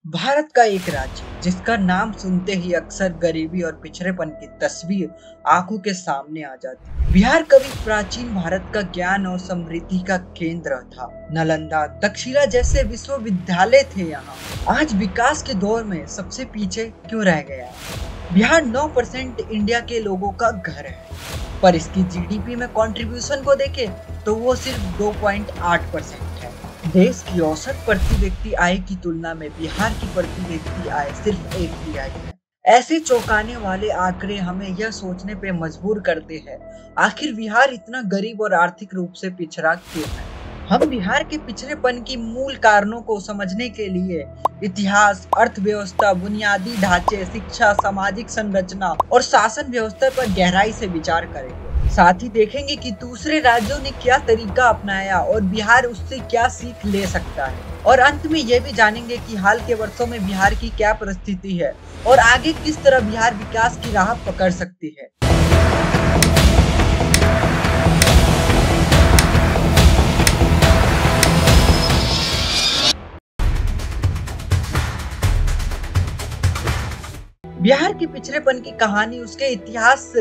भारत का एक राज्य जिसका नाम सुनते ही अक्सर गरीबी और पिछड़ेपन की तस्वीर आंखों के सामने आ जाती है। बिहार कभी प्राचीन भारत का ज्ञान और समृद्धि का केंद्र था। नालंदा, तक्षशिला जैसे विश्वविद्यालय थे यहाँ। आज विकास के दौर में सबसे पीछे क्यों रह गया है? बिहार 9% इंडिया के लोगों का घर है, पर इसकी जीडीपी में कंट्रीब्यूशन को देखें तो वो सिर्फ 2.8% है। देश की औसत प्रति व्यक्ति आय की तुलना में बिहार की प्रति व्यक्ति आय सिर्फ 1 तिहाई है। ऐसे चौंकाने वाले आंकड़े हमें यह सोचने पे मजबूर करते हैं, आखिर बिहार इतना गरीब और आर्थिक रूप से पिछड़ा क्यों है। हम बिहार के पिछड़ेपन की मूल कारणों को समझने के लिए इतिहास, अर्थव्यवस्था, बुनियादी ढांचे, शिक्षा, सामाजिक संरचना और शासन व्यवस्था पर गहराई से विचार करेंगे। साथ ही देखेंगे कि दूसरे राज्यों ने क्या तरीका अपनाया और बिहार उससे क्या सीख ले सकता है। और अंत में ये भी जानेंगे कि हाल के वर्षों में बिहार की क्या परिस्थिति है और आगे किस तरह बिहार विकास की राह पकड़ सकती है। बिहार के पिछड़ेपन की कहानी उसके इतिहास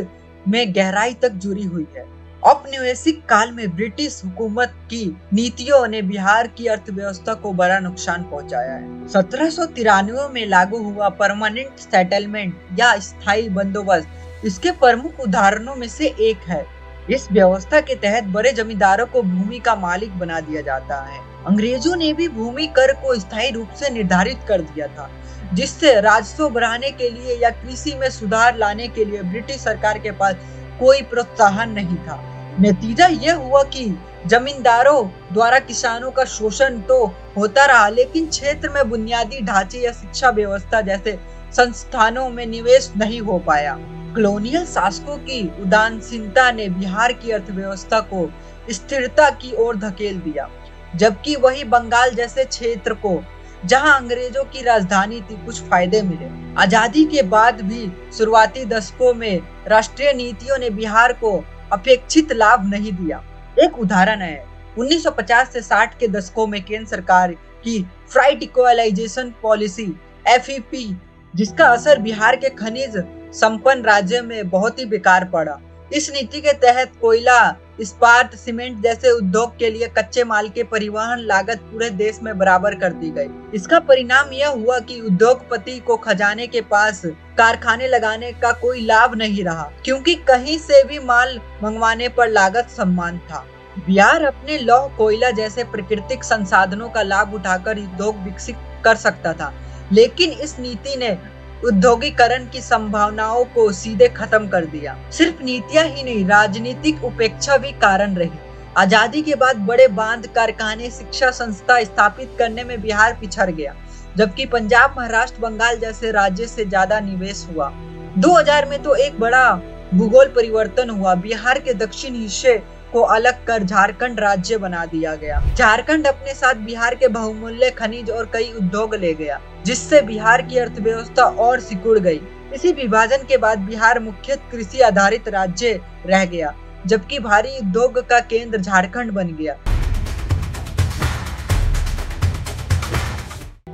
में गहराई तक जुड़ी हुई है। औपनिवेशिक काल में ब्रिटिश हुकूमत की नीतियों ने बिहार की अर्थव्यवस्था को बड़ा नुकसान पहुंचाया है। 1793 में लागू हुआ परमानेंट सेटलमेंट या स्थायी बंदोबस्त इसके प्रमुख उदाहरणों में से एक है। इस व्यवस्था के तहत बड़े जमींदारों को भूमि का मालिक बना दिया जाता है। अंग्रेजों ने भी भूमि कर को स्थायी रूप से निर्धारित कर दिया था, जिससे राजस्व बढ़ाने के लिए या कृषि में सुधार लाने के लिए ब्रिटिश सरकार के पास कोई प्रोत्साहन नहीं था। नतीजा यह हुआ कि जमींदारों द्वारा किसानों का शोषण तो होता रहा, लेकिन क्षेत्र में बुनियादी ढांचे या शिक्षा व्यवस्था जैसे संस्थानों में निवेश नहीं हो पाया। कॉलोनियल शासकों की उदासीनता ने बिहार की अर्थव्यवस्था को स्थिरता की ओर धकेल दिया, जबकि वही बंगाल जैसे क्षेत्र को, जहां अंग्रेजों की राजधानी थी, कुछ फायदे मिले। आजादी के बाद भी शुरुआती दशकों में राष्ट्रीय नीतियों ने बिहार को अपेक्षित लाभ नहीं दिया। एक उदाहरण है 1950 से 60 के दशकों में केंद्र सरकार की फ्राइट इक्वलाइजेशन पॉलिसी FEP, जिसका असर बिहार के खनिज संपन्न राज्य में बहुत ही बेकार पड़ा। इस नीति के तहत कोयला, इस्पात, सीमेंट जैसे उद्योग के लिए कच्चे माल के परिवहन लागत पूरे देश में बराबर कर दी गई। इसका परिणाम यह हुआ कि उद्योगपति को खजाने के पास कारखाने लगाने का कोई लाभ नहीं रहा, क्योंकि कहीं से भी माल मंगवाने पर लागत समान था। बिहार अपने लौह, कोयला जैसे प्राकृतिक संसाधनों का लाभ उठाकर उद्योग विकसित कर सकता था, लेकिन इस नीति ने उद्योगीकरण की संभावनाओं को सीधे खत्म कर दिया। सिर्फ नीतियां ही नहीं, राजनीतिक उपेक्षा भी कारण रही। आजादी के बाद बड़े बांध, कारखाने, शिक्षा संस्था स्थापित करने में बिहार पिछड़ गया, जबकि पंजाब, महाराष्ट्र, बंगाल जैसे राज्य से ज्यादा निवेश हुआ। 2000 में तो एक बड़ा भूगोल परिवर्तन हुआ। बिहार के दक्षिण हिस्से को अलग कर झारखंड राज्य बना दिया गया। झारखंड अपने साथ बिहार के बहुमूल्य खनिज और कई उद्योग ले गया, जिससे बिहार की अर्थव्यवस्था और सिकुड़ गई। इसी विभाजन के बाद बिहार मुख्यतः कृषि आधारित राज्य रह गया, जबकि भारी उद्योग का केंद्र झारखंड बन गया।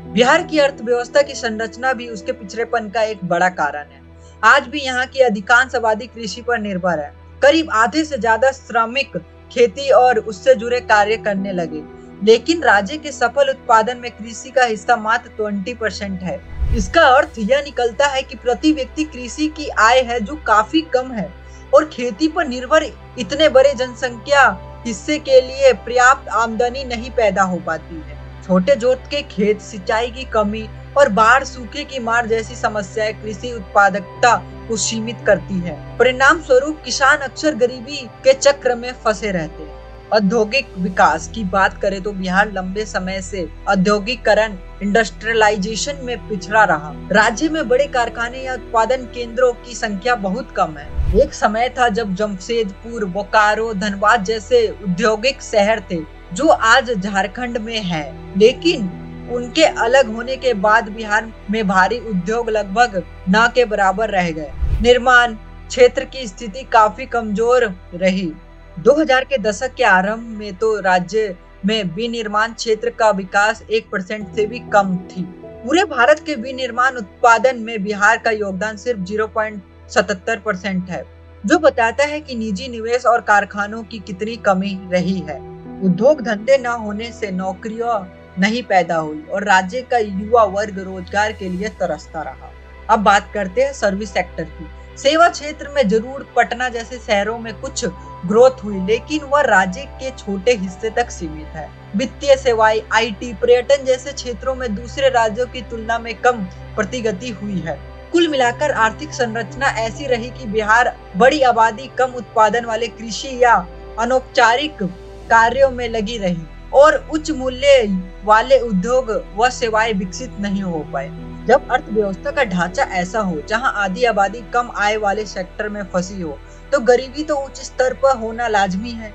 बिहार की अर्थव्यवस्था की संरचना भी उसके पिछड़ेपन का एक बड़ा कारण है। आज भी यहाँ की अधिकांश आबादी कृषि पर निर्भर है। करीब आधे से ज्यादा श्रमिक खेती और उससे जुड़े कार्य करने लगे, लेकिन राज्य के सफल उत्पादन में कृषि का हिस्सा मात्र 20% है। इसका अर्थ यह निकलता है कि प्रति व्यक्ति कृषि की आय है जो काफी कम है, और खेती पर निर्भर इतने बड़े जनसंख्या हिस्से के लिए पर्याप्त आमदनी नहीं पैदा हो पाती है। छोटे जोत के खेत, सिंचाई की कमी और बाढ़, सूखे की मार जैसी समस्याएं कृषि उत्पादकता को सीमित करती है। परिणाम स्वरूप किसान अक्सर गरीबी के चक्र में फंसे रहते हैं। औद्योगिक विकास की बात करें तो बिहार लंबे समय से औद्योगिकरण, इंडस्ट्रियलाइजेशन में पिछड़ा रहा। राज्य में बड़े कारखाने या उत्पादन केंद्रों की संख्या बहुत कम है। एक समय था जब जमशेदपुर, बोकारो, धनबाद जैसे औद्योगिक शहर थे, जो आज झारखंड में है, लेकिन उनके अलग होने के बाद बिहार में भारी उद्योग लगभग न के बराबर रह गए। निर्माण क्षेत्र की स्थिति काफी कमजोर रही। 2000 के दशक के आरंभ में तो राज्य में विनिर्माण क्षेत्र का विकास 1% से भी कम थी। पूरे भारत के विनिर्माण उत्पादन में बिहार का योगदान सिर्फ 0.77% है, जो बताता है कि निजी निवेश और कारखानों की कितनी कमी रही है। उद्योग धंधे न होने से नौकरियां नहीं पैदा हुई और राज्य का युवा वर्ग रोजगार के लिए तरसता रहा। अब बात करते हैं सर्विस सेक्टर की। सेवा क्षेत्र में जरूर पटना जैसे शहरों में कुछ ग्रोथ हुई, लेकिन वह राज्य के छोटे हिस्से तक सीमित है। वित्तीय सेवाएं, आईटी, पर्यटन जैसे क्षेत्रों में दूसरे राज्यों की तुलना में कम प्रगति हुई है। कुल मिलाकर आर्थिक संरचना ऐसी रही कि बिहार बड़ी आबादी, कम उत्पादन वाले कृषि या अनौपचारिक कार्यों में लगी रही और उच्च मूल्य वाले उद्योग व सेवाएं विकसित नहीं हो पाए। जब अर्थव्यवस्था का ढांचा ऐसा हो जहां आधी आबादी कम आय वाले सेक्टर में फंसी हो, तो गरीबी तो उच्च स्तर पर होना लाजमी है।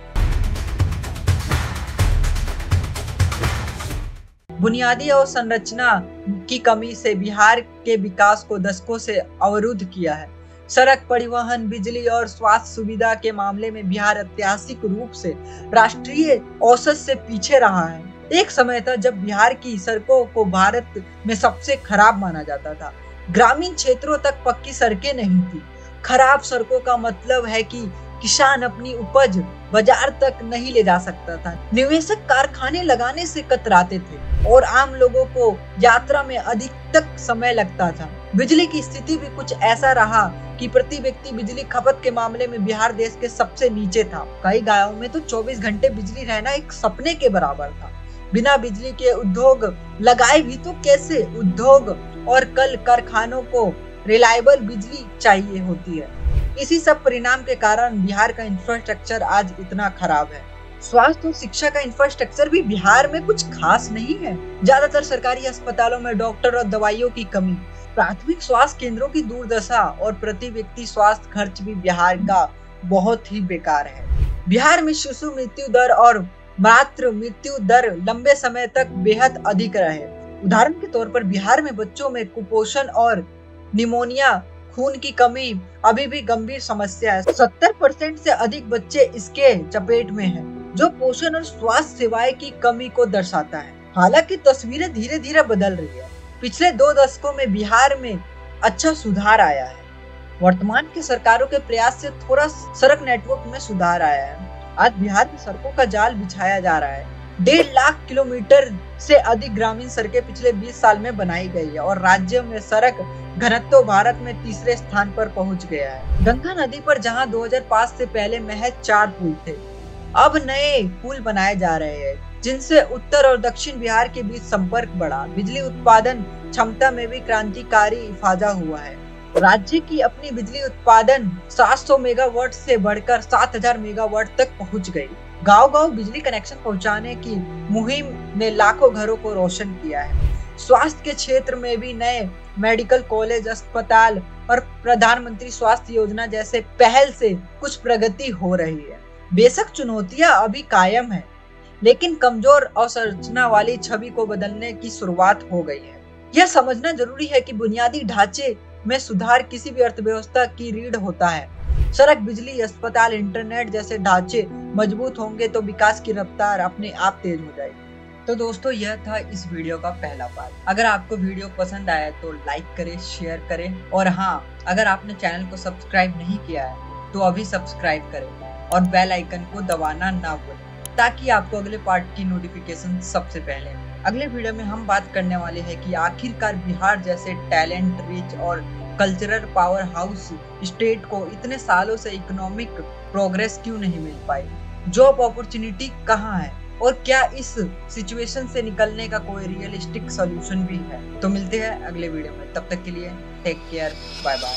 बुनियादी और संरचना की कमी से बिहार के विकास को दशकों से अवरुद्ध किया है। सड़क, परिवहन, बिजली और स्वास्थ्य सुविधा के मामले में बिहार ऐतिहासिक रूप से राष्ट्रीय औसत से पीछे रहा है। एक समय था जब बिहार की सड़कों को भारत में सबसे खराब माना जाता था। ग्रामीण क्षेत्रों तक पक्की सड़कें नहीं थी। खराब सड़कों का मतलब है कि किसान अपनी उपज बाजार तक नहीं ले जा सकता था। निवेशक कारखाने लगाने से कतराते थे और आम लोगों को यात्रा में अधिक तक समय लगता था। बिजली की स्थिति भी कुछ ऐसा रहा कि प्रति व्यक्ति बिजली खपत के मामले में बिहार देश के सबसे नीचे था। कई गांवों में तो 24 घंटे बिजली रहना एक सपने के बराबर था। बिना बिजली के उद्योग लगाए भी तो कैसे? उद्योग और कल कारखानों को रिलायबल बिजली चाहिए होती है। इसी सब परिणाम के कारण बिहार का इंफ्रास्ट्रक्चर आज इतना खराब है। स्वास्थ्य और शिक्षा का इंफ्रास्ट्रक्चर भी बिहार में कुछ खास नहीं है। ज्यादातर सरकारी अस्पतालों में डॉक्टर और दवाइयों की कमी, प्राथमिक स्वास्थ्य केंद्रों की दुर्दशा और प्रति व्यक्ति स्वास्थ्य खर्च भी बिहार का बहुत ही बेकार है। बिहार में शिशु मृत्यु दर और मातृ मृत्यु दर लंबे समय तक बेहद अधिक रहे। उदाहरण के तौर पर बिहार में बच्चों में कुपोषण और निमोनिया, खून की कमी अभी भी गंभीर समस्या है। 70% से अधिक बच्चे इसके चपेट में हैं, जो पोषण और स्वास्थ्य सेवाएं की कमी को दर्शाता है। हालांकि तस्वीरें धीरे धीरे बदल रही है। पिछले 2 दशकों में बिहार में अच्छा सुधार आया है। वर्तमान की सरकारों के प्रयास से थोड़ा सड़क नेटवर्क में सुधार आया है। आज बिहार में सड़कों का जाल बिछाया जा रहा है। 1.5 लाख किलोमीटर से अधिक ग्रामीण सड़कें पिछले 20 साल में बनाई गई है और राज्य में सड़क घनत्व भारत में तीसरे स्थान पर पहुंच गया है। गंगा नदी पर जहां 2005 से पहले महज 4 पुल थे, अब नए पुल बनाए जा रहे हैं, जिनसे उत्तर और दक्षिण बिहार के बीच संपर्क बढ़ा। बिजली उत्पादन क्षमता में भी क्रांतिकारी इजाफा हुआ है। राज्य की अपनी बिजली उत्पादन 700 मेगावाट से बढ़कर 7000 मेगावाट तक पहुंच गई। गांव-गांव बिजली कनेक्शन पहुंचाने की मुहिम ने लाखों घरों को रोशन किया है। स्वास्थ्य के क्षेत्र में भी नए मेडिकल कॉलेज, अस्पताल और प्रधानमंत्री स्वास्थ्य योजना जैसे पहल से कुछ प्रगति हो रही है। बेशक चुनौतियां अभी कायम है, लेकिन कमजोर अवसंरचना वाली छवि को बदलने की शुरुआत हो गई है। यह समझना जरूरी है कि बुनियादी ढांचे में सुधार किसी भी अर्थव्यवस्था की रीढ़ होता है। सड़क, बिजली, अस्पताल, इंटरनेट जैसे ढांचे मजबूत होंगे तो विकास की रफ्तार अपने आप तेज हो जाएगी। तो दोस्तों, यह था इस वीडियो का पहला पार्ट। अगर आपको वीडियो पसंद आया तो लाइक करें, शेयर करें और हाँ, अगर आपने चैनल को सब्सक्राइब नहीं किया है तो अभी सब्सक्राइब करें और बेल आइकन को दबाना ना भूलें, ताकि आपको अगले पार्ट की नोटिफिकेशन सबसे पहले मिले। अगले वीडियो में हम बात करने वाले हैं कि आखिरकार बिहार जैसे टैलेंट रिच और कल्चरल पावर हाउस स्टेट को इतने सालों से इकोनॉमिक प्रोग्रेस क्यों नहीं मिल पाई, जॉब अपॉर्चुनिटी कहाँ है और क्या इस सिचुएशन से निकलने का कोई रियलिस्टिक सॉल्यूशन भी है। तो मिलते हैं अगले वीडियो में, तब तक के लिए टेक केयर, बाय बाय।